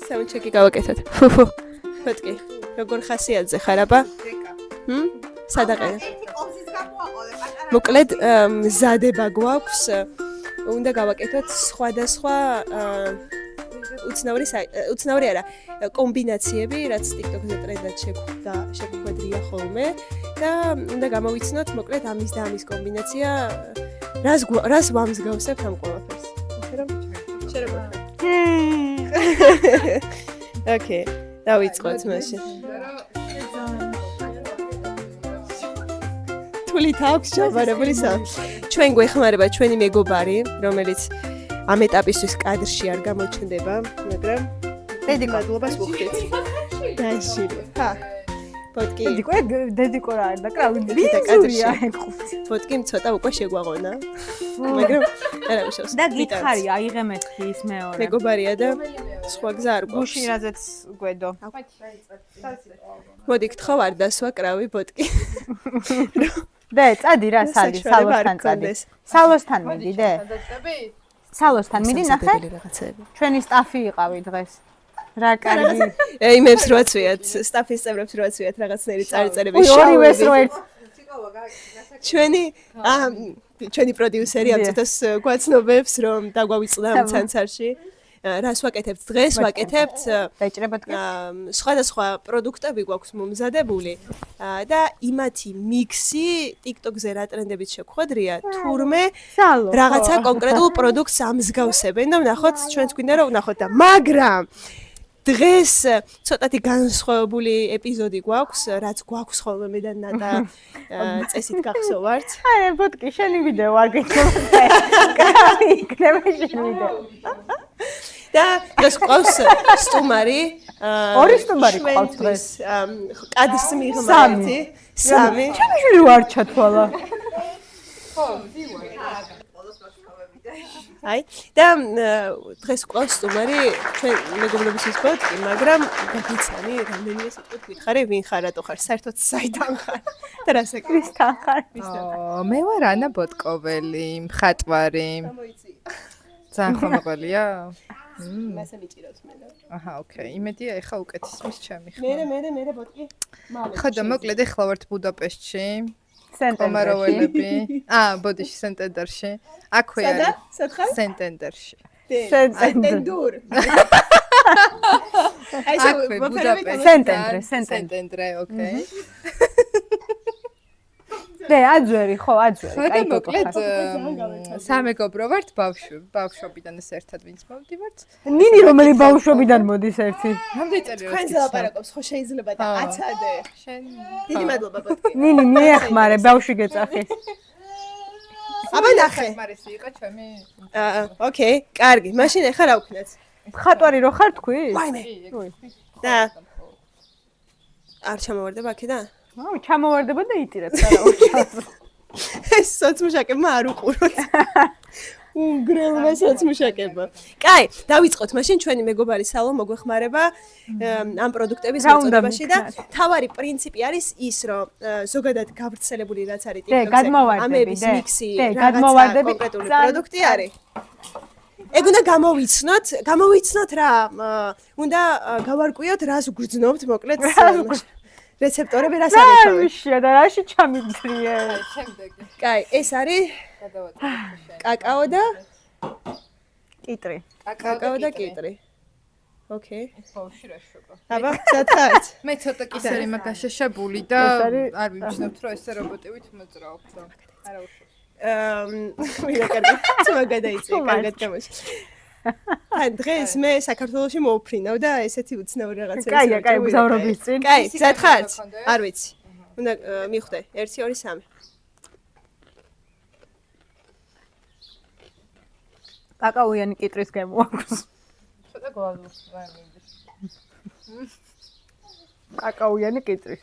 საუნდჩეკი გავაკეთოთ. ფუფუ. ფოტკი. როგორ ხასიათზე ხარ აბა? სადაყენე. მოკლედ მზადება გვაქვს. უნდა გავაკეთოთ სხვადასხვა უცნაური არა, კომბინაციები, რაც TikTok-ზე ტრენდად შეგვხვედრია ხოლმე და უნდა გამოვიცნოთ მოკლედ ამის და ამის კომბინაცია რას ვამსგავსებთ ამ ყველაფერს. ოკეი, დავიწყოთ მაშინ. თulit აქვს ჩავარებული ჩვენ გვეხმარება ჩვენი მეგობარი, რომელიც ამ ეტაპისთვის კადრში არ გამოჩნდება, მაგრამ დედიკორობას ვუხდით. დაიშვი. ხა. ფოტკი. დედიკო რა არის და კრავი ვიზურია ეკუთ. ფოტკი ცოტა უკვე შეგვაღონა. მაგრამ არა უშავს. და გითხარი აიღემეთ ის მეორე. მეგობარია და სხვა გზა არ გვაქვს. გუში რაზეც გვედო. მოდი გთხოვ არ დასვა კრავი ფოტკი. დე, წადი რა სალი, სალოსთან წადი. სალოსთან მიდი დე. სალოსთან მიდი ნახე. ჩვენი სტაფი იყავი დღეს. რა კარგი. იმებს რო აცვიათ, სტაფის წევრებს რო აცვიათ რაღაცნაირი წარწერები. ორივეს რო ერთ. ჩვენი პროდიუსერი ამ წუთას გვაცნობებს, რომ დაგვავიწყდა ამ ცანცარში. რას ვაკეთებთ დღეს? ვაკეთებთ დაიჭრებათ სხვადასხვა პროდუქტები გვაქვს მომზადებული და იმათი მიქსი TikTok-ზე რა ტრენდებით შეგვხვედრია, თურმე რაღაცა კონკრეტულ პროდუქტს ამსგავსებენ და ვნახოთ, ჩვენც გვინდა რომ ვნახოთ და მაგრამ დღეს ცოტათი განსხვავებული ეპიზოდი გვაქვს, რაც გვაქვს ხოლმე მე და ნატა წესით გახსოვართ. აი, ფოტკი შენი ვიდეო არ გიქნება. კაი, იქნება შენი ვიდეო. და დღეს ყავს სტუმარი. ორი სტუმარი ყავს დღეს. კადრს მიღმართი. სამი. ჩემი შვილი ვარ ჩათვალა. ხო, ვიდეო. აი, და დღეს ყავს სტუმარი, ჩვენ მეგობრობის ფოტკი, მაგრამ გაგიცანი, რამდენიმე სიტყვით გითხარი, ვინ ხარ, რატო ხარ, საერთოდ საიდან ხარ? და რა საკითხთან ხარ? მე ვარ ანა ბოტკოველი, მხატვარი. ძალიან ხომაყოლია? მასე მიჭიროთ მე და. აჰა, ოკეი. იმედია ეხა უკეთესმის ჩემი ხმა. მე ბოტკი. ხო და მოკლედ ეხლა ვართ ბუდაპეშტში. სენტენდერში. ბოდიში სენტენდერში. აქვე არის. სად ხარ? სენტენდერში. სენტენდურ. აქვე ბუდაპეშტში. სენტენდრე, ოკეი. დე, აძვერი, ხო, აძვერი. ხო და მოკლედ სამეგობრო ვართ ბავშვობიდან ეს ერთად ვინც მოვდივართ. ნინი რომელი ბავშვობიდან მოდის ერთი? რამდენი წელი რა? თქვენ ზელაპარაკობს, ხო შეიძლება და აცადე. შენ დიდი მადლობა ბოტკი. ნინი მიეხმარე, ბავშვი გეწახი. აბა ნახე. მარისი იყო ჩემი. ოკეი, კარგი. მაშინ ეხა რა ვქნათ? მხატვარი რო ხარ თქვი? ვაიმე. და არ ჩამოვარდება აქედან? ჩამოვარდება და იტირებს არა უშავს. ეს სოცმუშაკებმა არ უყუროთ. უნგრელმა სოცმუშაკებმა. კაი, დავიწყოთ მაშინ ჩვენი მეგობარი სალო მოგვეხმარება ამ პროდუქტების მოწოდებაში და თავარი პრინციპი არის ის, რომ ზოგადად გავრცელებული რაც არის TikTok-ზე, ამების მიქსი, რაღაცა კონკრეტული პროდუქტი არის. ეგ უნდა გამოვიცნოთ რა, უნდა გავარკვიოთ რას გრძნობთ მოკლედ რეცეპტორები რას არის თავი? შია და რაში ჩამიგძრიე? შემდეგი. კაი, ეს არის კაკაო და კიტრი. კაკაო და კიტრი. ოკეი. ბავშვი რა შვება. აბა, საათად. მე ცოტა კისერი მაგაშაშებული და არ ვიმჩნევთ რომ ესე რობოტივით მოძრაობთ და არა უშავს. ვიდა კარგი. თუმა გადაიწე, კარგად გამოჩ. ან დღეს მე საქართველოში მოვფრინავ და ესეთი უცნაური რაღაცები. კაი, მგზავრობის წინ. კაი, მზად ხართ? არ ვიცი. უნდა მივხვდე 1 2 3. კაკაოიანი კიტრის გემო აქვს. ცოტა გვალოს ვამიდის. კაკაოიანი კიტრი.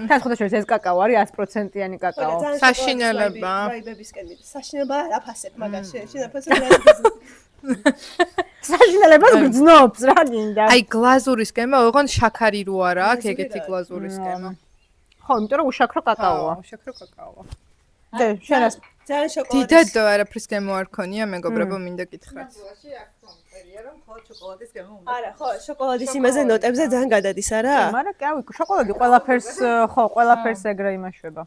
თან ხოდაშორის ეს კაკაო არის 100%-იანი კაკაო. საშინელება. ვაიბებისკენ მიდი. საშინელება არ აფასებ მაგაში. შენ აფასებ რა. საშინელებას გრძნობს რა გინდა. აი გლაზურის გემა, ოღონდ შაქარი რო არა აქვს ეგეთი გლაზურის გემა. ხო, იმიტომ რომ უშაქრო კაკაოა. უშაქრო კაკაოა. დე, შენას ძალიან შოკოლადის. დიდად არაფრის გემო არ ქონია, მეგობრებო, მინდა გითხრათ. არა, ხო, შოკოლადის იმაზე ნოტებზე ძალიან გადადის, არა? მაგრამ კი ავი, შოკოლადი ყველაფერს ეგრე იმაშვება.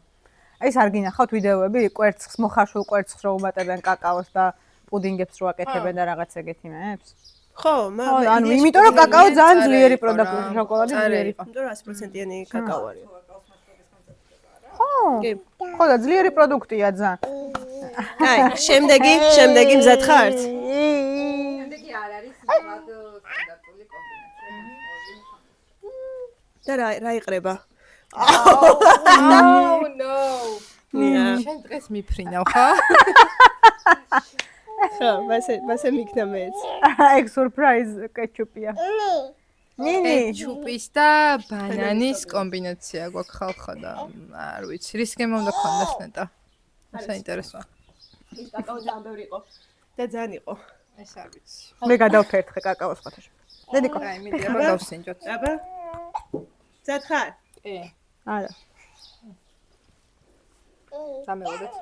ეს არ გინახავთ ვიდეოები, კვერცხს, მოხარშულ კვერცხს რო უმატებენ კაკაოს და პუდინგებს რო აკეთებენ და რაღაც ეგეთ იმებს. ხო, ანუ იმიტომ რომ კაკაო ძალიან ძლიერი პროდუქტია, შოკოლადი ძლიერი. იმიტომ რომ 100%-იანი კაკაო არის. ხო და ძლიერი პროდუქტია ძალიან. აი, შემდეგი მზად ხართ? შემდეგი არ არის მაღალ სტანდარტული კომბინაცია. და რა იყრება? Oh no. შენ დღეს მიფრინავ ხა? ხო, მასე მიქნა მეც. ეგ სურპრაიზ კეჩუპია. ნინი, კეჩუპის და ბანანის კომბინაცია გვაქვს ხალხა და არ ვიცი, რის გემო უნდა გქონდეს ნეტა. საინტერესოა. ის კაკაო ძალიან ბევრი იყო და ძალიან იყო. ეს არ ვიცი. მე გადავფერთხე კაკაოს ხოთაში. დედიკო. აი, მიდი აბა გავსინჯოთ. აბა. მზად ხარ? კი. არა. სამეოდეთ.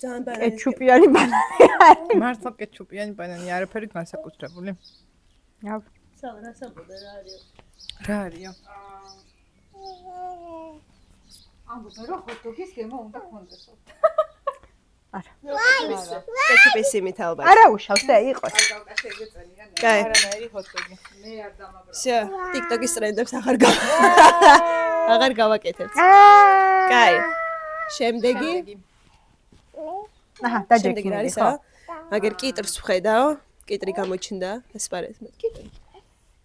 ძალიან ბანანი. კეჩუპიანი ბანანი. მართლა კეჩუპიანი ბანანი, არაფერი განსაკუთრებული. რა საბოდა რა არის? რა არისო? ამბობენ რომ ჰოთ-დოგის გემო უნდა გქონდესო. არა. კეჩუპის იმით ალბათ. არა უშავს და იყოს. კაი. არანაირი ჰოთ-დოგი. მე არ დამაბრა. შე, TikTok-ის ტრენდებს აღარ გავაკეთებთ. კაი. შემდეგი აჰა, შემდეგი დაჯექი არის ხო? რა? მაგერ კიტრს ვხედაო. კიტრი გამოჩნდა, ესპარეს. კიტრი.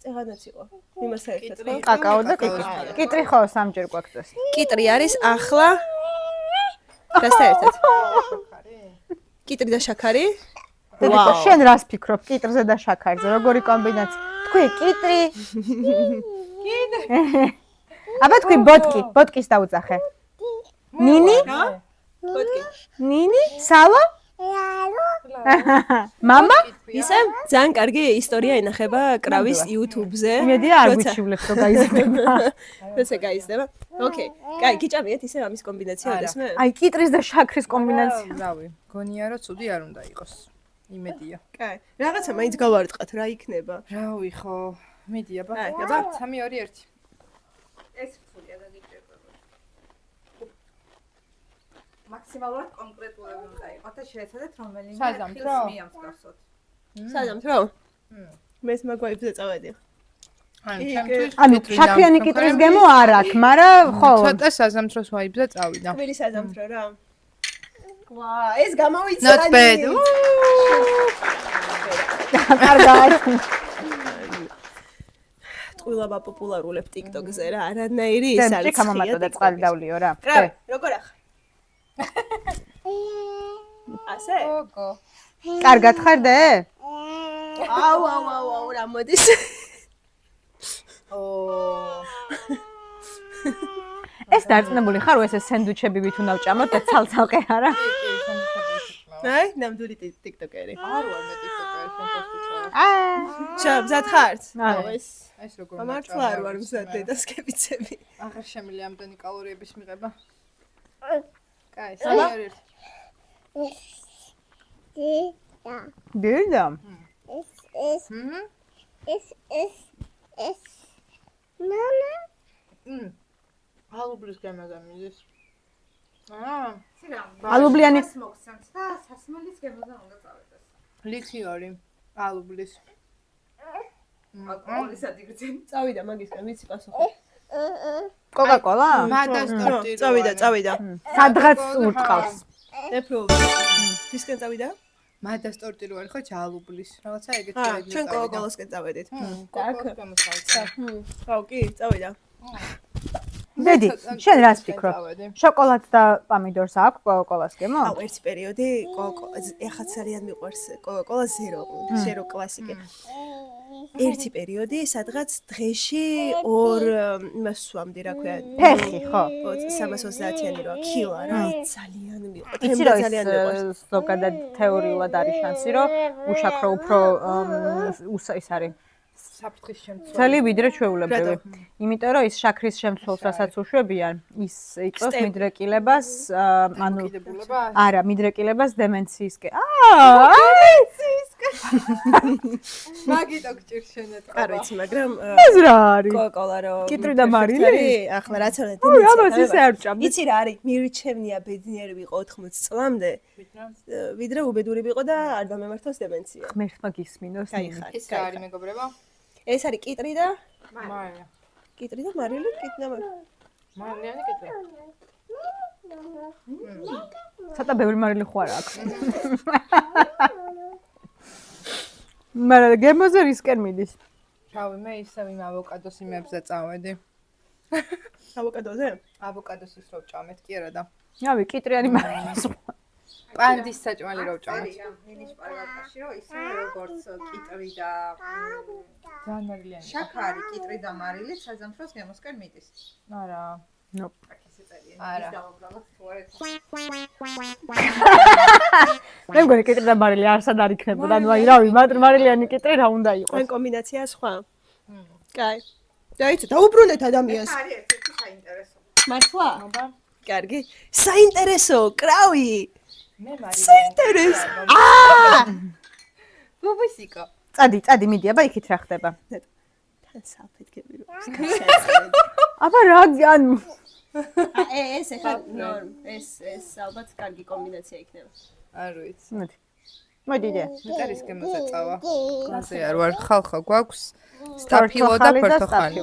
წეღანაც იყო. იმას საერთოდ ხო? კაკაო და კიტრი. კიტრი ხო სამჯერ გვაქვს ეს. კიტრი არის ახლა რასთან ერთად? კიტრი და შაქარი? დედიკო, შენ რას ფიქრობ კიტრზე და შაქარზე? როგორი კომბინაცია? თქვი კიტრი. აბა თქვი ბოტკის დაუძახე. ნინი? ბოტკი. ნინი? სალო? მამა? ისე ძალიან კარგი ისტორია ინახება კრავის YouTube-ზე. იმედია არ გვიჩივლებს რომ გაიზრდება. როცა გაიზრდება. ოკეი. კაი, გიჭამიათ ისე ამის კომბინაცია ოდესმე? აი კიტრის და შაქრის კომბინაცია. რავი, გონია რომ ცუდი არ უნდა იყოს. იმედია. კაი. რაღაცა მაინც გავარტყათ რა იქნება. რავი ხო, მიდი აბა. აი, აბა 3 2 1. ეს რთულია და გიჭირდება. მაქსიმალურად კონკრეტულები უნდა იყოს და შეეცადეთ რომელიმე საზამთრო? მიამსგავსოთ. საზამთრო? მეც მაგვაიბზე წავედი. ანუ შაქრიანი კიტრის გემო არ აქვს, მაგრამ ხო. ცოტა საზამთროს ვაიბზე წავიდა. თბილი საზამთრო რა. ვა, ეს გამოვიცანი. Not bad. კარგად. ტყუილობა პოპულარულებ TikTok-ზე რა, არანაირი ის არის. და ჩამომატო და წყალი დავლიო რა. კრავი, როგორ ახ? ასე? გოგო. კარგად ხარ დე? აუ, რა მოდის? ეს დარწმუნებული ხარ რომ ეს სენდვიჩები ვით უნდა ვჭამოთ და ცალ-ცალკე არა? აი, ნამდვილი TikTokeri. არ ვარ მე TikTok-ერი, შენ პოსტიცაა. ჩა, მზად ხართ? არა. ეს როგორ მართლა არ ვარ მზად დედასკებიცები. აღარ შემიძლია ამდენი კალორიების მიღება. კაი, 3 2 1. დედა. ალუბლის გემოზე მიდის. ალუბლიანი მოგცემთ და სასმელის გემოზე უნდა წავედეს. ლიქიორი ალუბლის. ალკოჰოლისად იგრძენ. წავიდა მაგისგან, ვიცი პასუხი. კოკა-კოლა? მადას ტორტი. წავიდა. სადღაც ურტყავს. ეფროლი. ვისკენ წავიდა? მადას ტორტი რო არის ხო ჯალუბლის. რაღაცა ეგეთი ეგეთი. ჩვენ კოკა-კოლასკენ წავედით. так. აუ, კი, წავიდა. დედი, შენ რას ფიქრობ? შოკოლადს და პამიდორს აქვს კოკა-კოლას გემო? აუ, ერთი პერიოდი ეხლა ძალიან მიყვარს კოკა-კოლა ზერო კლასიკი. ერთი პერიოდი, სადღაც დღეში 2 იმას სვამდი, რა ქვია. ფეხი, ხო. 320-იანი რა, კილა რა, ძალიან მიყვარს. იცი რომ ეს ზოგადად თეორიულად არის შანსი, რომ უშაქრო უფრო ის არის საფრთხის შემცველი. ძალი ვიდრე ჩვეულებრივი. იმიტომ რომ ის შაქრის შემცველს რასაც უშვებიან, ის იწვევს მიდრეკილებას, ანუ არა, მიდრეკილებას დემენციისკენ. მაგიტო გჭირს შენეთყობა. არ ვიცი, მაგრამ ეს რა არის? კოკა-კოლა რო კიტრი და მარილი? ახლა რაც არის ოი, ამას ისე არ ჭამდი. იცი რა არის? მირჩევნია ბედნიერი ვიყო 80 წლამდე. ვიდრე უბედური ვიყო და არ დამემართოს დემენცია. ღმერთმა გისმინოს. ეს რა არის მეგობრებო? ეს არის კიტრი და მარილი. კიტრი და მარილი, კიტრი და მარილიანი კიტრი. ცოტა ბევრი მარილი ხო არა აქვს. მაგრამ გემოზე რისკენ მიდის? რავი, მე ისევ იმ ავოკადოს იმებზე წავედი. ავოკადოზე? ავოკადოს ის რო ვჭამეთ, კი არა და. რავი, კიტრიანი მარილი. პანდის საჭმელი რო ვჭამეთ. მინის პარალაკაში რომ ისე როგორც კიტრი და ძალიან მარილიანი. შაქარი, კიტრი და მარილი საზამთროს გემოსკენ მიდის. არა. ნო. არა. მე მგონი კიტრი და მარილი არსად არ იქნებოდა. ანუ აი რავი, მარილიანი კიტრი რა უნდა იყოს? ან კომბინაცია სხვა. კაი. დაიცა, დაუბრუნდეთ ადამიანს. არის ერთ-ერთი საინტერესო. მართლა? აბა. კარგი. საინტერესო, კრავი. მე მარილი. საინტერესო. ბუბისიკო. წადი, მიდი, აბა იქით რა ხდება? თან საფეთქები რო. აბა რა ანუ ეს ახლა ნორმ, ეს ალბათ კარგი კომბინაცია იქნება. არ ვიცი. მოდი და მეტარის გემოზე წავა. გასე არ ვარ, ხალხა გვაქვს სტაფილო და პორტოხალი.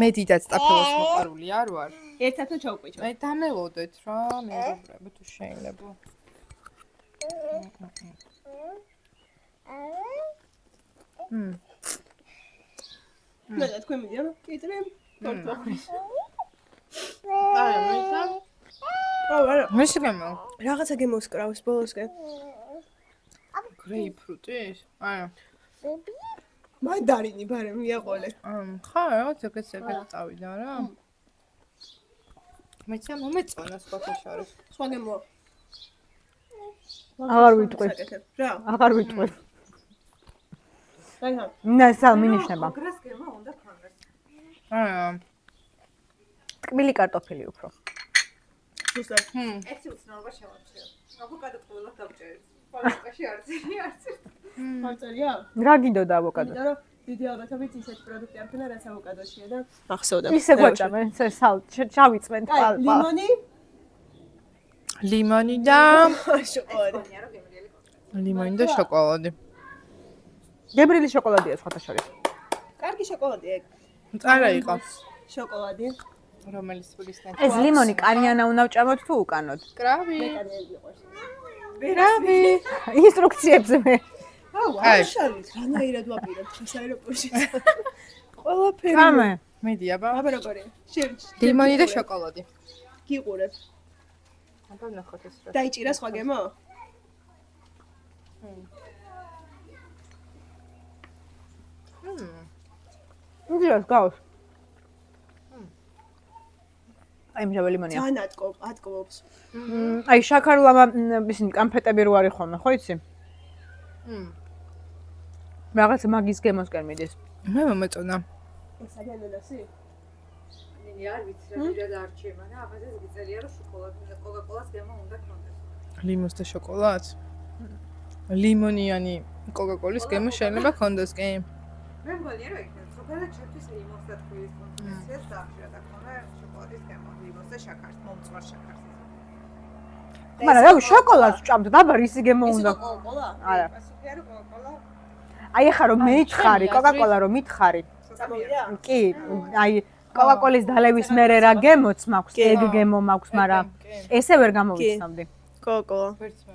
მე დიდად სტაფილოს მოყარული არ ვარ. ერთად ჩავყვიჭო. მე დამელოდეთ რა, მეგობრებო თუ შეიძლება. მე და თქვენ მიდიან კიტრი პორტოხალი. არა. მის გემო. რაღაცა გემოსკრავს ბოლოსკენ. გრეიპფრუტი? არა. მანდარინი ბარე მიაყოლე. ხა, რაღაც ეგეც წავიდა რა. მეც მომეწონა სხვათა შორის. სხვა გემო. აღარ ვიტყვი. რა? აღარ ვიტყვი. დაიჰა. ნა სალ მინიშნება. გრას გემო უნდა ქონდეს. არა. ტკბილი კარტოფილი უფრო. ზუსტად. ერთი უცნაურობა შევამჩნიე. ავოკადო ყველა დავჭერეთ. პოლიკაში არც. მარწერია? რა გინდოდა ავოკადო? იმიტომ რომ დიდი ალბათობით ისეთი პროდუქტი არ ქონა, რაც ავოკადოშია და ახსოვდა. ისე გვაჭამე, სალ ჩავიწმენ აი, ლიმონი? ლიმონი და შოკოლადი. ლიმონი და შოკოლადი. გებრილი შოკოლადია სხვათა შორის. კარგი შოკოლადი ეგ. არა იყო. შოკოლადი. რომელიც ფულისთან. ეს ლიმონი კანიანა უნდა ვჭამოთ თუ უკანოდ? კრავი. ვერავი. ინსტრუქციებზე მე. აი, შალით, რანაირად ვაპირებ ხეს აეროპორტში. ყველაფერი. კამე. მედი აბა. აბა როგორია? ლიმონი და შოკოლადი. გიყურებ. აბა ნახოთ ეს რა. დაიჭირა სხვა გემო? იდეას გავს. აი მჟავე ლიმონია. ძალიან ატკობს. აი შაქარლამა ისინი კანფეტები რო არის ხოლმე, ხო იცი? რაღაც მაგის გემოსკენ მიდის. მე მომეწონა. ეს აგენდასი? ნინი არ ვიცი რა დიდად არჩე, მაგრამ აბაზეს გიწერია რომ შოკოლადი და კოკა-კოლას გემო უნდა ქონდეს. ლიმონს და შოკოლადს. ლიმონიანი კოკა-კოლის გემო შეიძლება ქონდეს, კი? მე მგონია რომ იქნება ზოგადად ჩემთვის ლიმონს და ტყუილის კომბინაციას დაახშია და ქონა შოკოლადის გემო, ლიმონს და შაქარს, მომწვარ შაქარს. მაგრამ რა შოკოლადს ვჭამთ, დაბა რისი გემო უნდა? კოკა-კოლა? არა. პასუხია რომ კოკა-კოლა აი ახლა რომ მეითხარი, კოკა-კოლა რომ მითხარი. წამოვიდა? კი, აი კოკა-კოლის დალევის მერე რა გემოც მაქვს, ეგ გემო მაქვს, მაგრამ ესე ვერ გამოვიცნობდი. კოკა-კოლა. ვერცმე.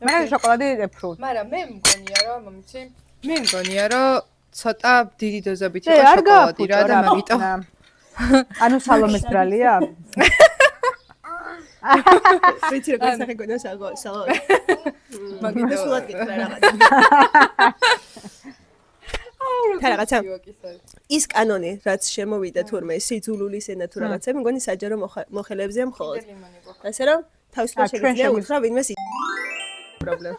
მე შოკოლადი ეფრუ. მაგრამ მე მგონია რომ მომიცი. მე მგონია რომ ცოტა დიდი დოზებით არ იყო შოკოლადი გააფუჭო რა და მაგიტომ. ანუ სალომეს ბრალია? ვიცი როგორ სახე გონდა სალონი. მაგიტომ სულად გითხრა რაღაც. რაღაცა ის კანონი რაც შემოვიდა თურმე სიძულულის ენა თუ რაღაცა მგონი საჯარო მოხელეებზეა მხოლოდ. ასე რომ თავისუფლად შეგიძლია უთხრა ვინმეს პრობლემა.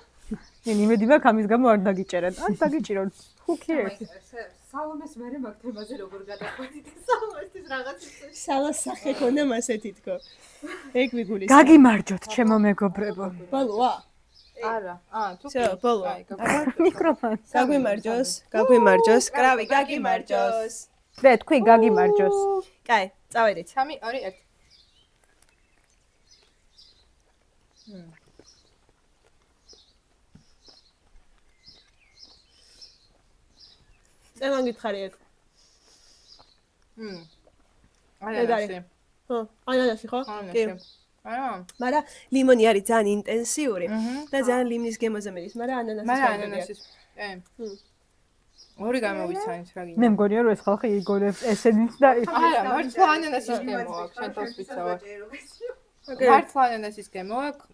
იმედი მაქვს ამის გამო არ დაგიჭერენ. ან დაგიჭირონ. Who cares? სალომეს მერე მაგ თემაზე როგორ გადაყვეთით სალომესთვის რაღაც სალას სახე ქონდა მასეთი თქო. ეგ ვიგულის. გაგიმარჯოთ, ჩემო მეგობრებო. ბოლოა? არა. თუ всё, ბოლო. მიკროფონს. გაგვიმარჯოს. კრავი, გაგიმარჯოს. და თქვი გაგიმარჯოს. კაი, წავედით. 3 2 1 წელან გითხარი ეგ. ანანასი. ხო, ანანასი ხო? კი. არა. მაგრამ ლიმონი არის ძალიან ინტენსიური და ძალიან ლიმნის გემოზე მიდის, მაგრამ ანანასი მაგრამ ანანასის. ორი გამოვიცანით რა გინდა. მე მგონია რომ ეს ხალხი იგონებს ესენიც და არა, მართლა ანანასის გემო აქვს, შენ თავს ვიცავ. მართლა ანანასის გემო აქვს.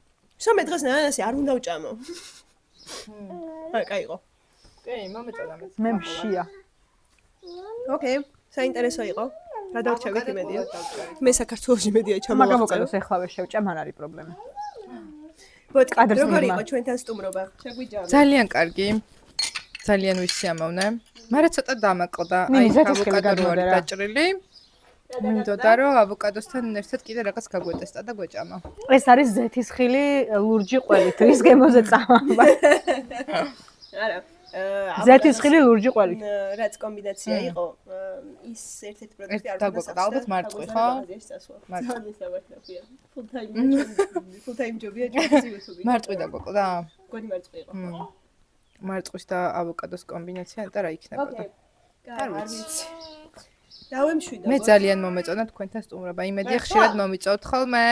შენ დღეს ანანასი არ უნდა უჭამო. აი, კაიო. კი, მომეწონა მე. მე მშია. ოკეი, საინტერესო იყო. გადავრჩევით იმედია. მე საქართველოში მედია მაგა ჩამოვაწყე. მოკადოს ეხლავე შევჭამ, არ არის პრობლემა. ბოთ კადრს როგორ მიდმა. იყო ჩვენთან სტუმრობა? შეგვიჯამა. ძალიან კარგი. ძალიან ვისიამოვნე. მაგრამ ცოტა დამაკლდა. აი, ზეთისხილი ავოკადო არის გადმოდარა. დაჭრილი. მინდოდა რომ ავოკადოსთან ერთად კიდე რაღაც გაგვეტესტა და გვეჭამა. ეს არის ზეთისხილი ლურჯი ყველით, რის გემოზე წავამბა. არა. ზეთისხილი ლურჯი ყველით. რაც კომბინაცია იყო, ის ერთ-ერთი პროდუქტი არ დაგვეყდა, ალბათ მარწყვი, ხო? ძალიან საბათნაფია. full time ჯობია ჩვენს YouTube-ში. მარწყვი დაგვეყდა? გონი მარწყვი იყო. მარწყვის და ავოკადოს კომბინაცია და რა იქნებოდა? ოკეი. არ ვიცი. დავემშვიდო. მე ძალიან მომეწონა თქვენთან სტუმრობა. იმედია ხშირად მომიწევთ ხოლმე.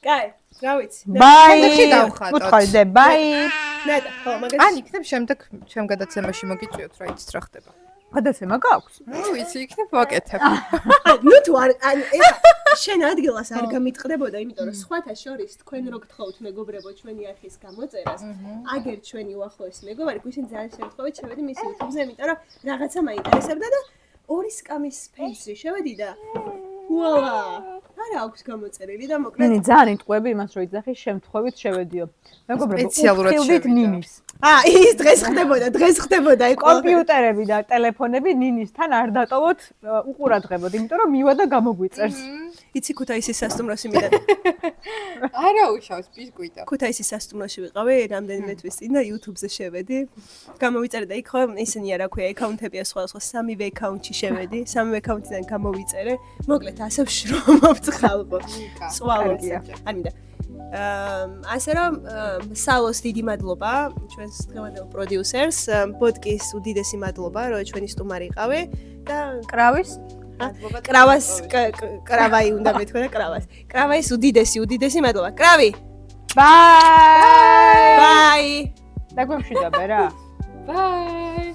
კაი, რა ვიცი. ბაი. შემდეგში დავხატოთ. უთხარი ბაი. ნეტა, ხო, მაგას. ან იქნებ შემდეგ ჩემ გადაცემაში მოგიწვიოთ რა იცით რა ხდება. გადაცემა გაქვს? ნუ ვიცი, იქნებ ვაკეთებ. ნუ თუ არ შენ ადგილას არ გამიტყდებოდა, იმიტომ რომ სხვათა შორის თქვენ რო გთხოვთ მეგობრებო ჩვენი არხის გამოწერას, აგერ ჩვენი უახლოესი მეგობარი გვიშენ ძალიან შევთხოვეთ შევედი მის YouTube-ზე, იმიტომ რომ რაღაცა მაინტერესებდა და ორი სკამის ფეისში შევედი და ვუალა, არა აქვს გამოწერილი და მოკლედ ნინი ძალიან იტყვები იმას რომ იძახი შემთხვევით შევედიო. მეგობრებო, სპეციალურად უხილდით შევიდა. ნინის. ის დღეს ხდებოდა იქ კომპიუტერები და ტელეფონები ნინისთან არ დატოვოთ, უყურადღებოდ, იმიტომ რომ მივა და გამოგვიწერს. იცი ქუთაისის სასტუმროში მიდად. არა უშავს ბისკვიტა. ქუთაისის სასტუმროში ვიყავი რამდენიმე თვის წინ და YouTube-ზე შევედი. გამოვიწერე და იქ ხო ისინია რა ქვია, აკაუნტებია სხვა სამივე აკაუნტში შევედი, სამივე აკაუნტიდან გამოვიწერე. მოკლედ ასე ვშრომობთ ხალხო. სვალოა. არ მინდა. ასე რომ სალოს დიდი მადლობა ჩვენს დღევანდელ პროდიუსერს, ბოდკის უდიდესი მადლობა რომ ჩვენი სტუმარი იყავი და კრავის კრავას კრავაი უნდა მეთქვა და კრავას. კრავაის უდიდესი მადლობა. კრავი. ბაი. ბაი. დაგვემშვიდობე რა. ბაი.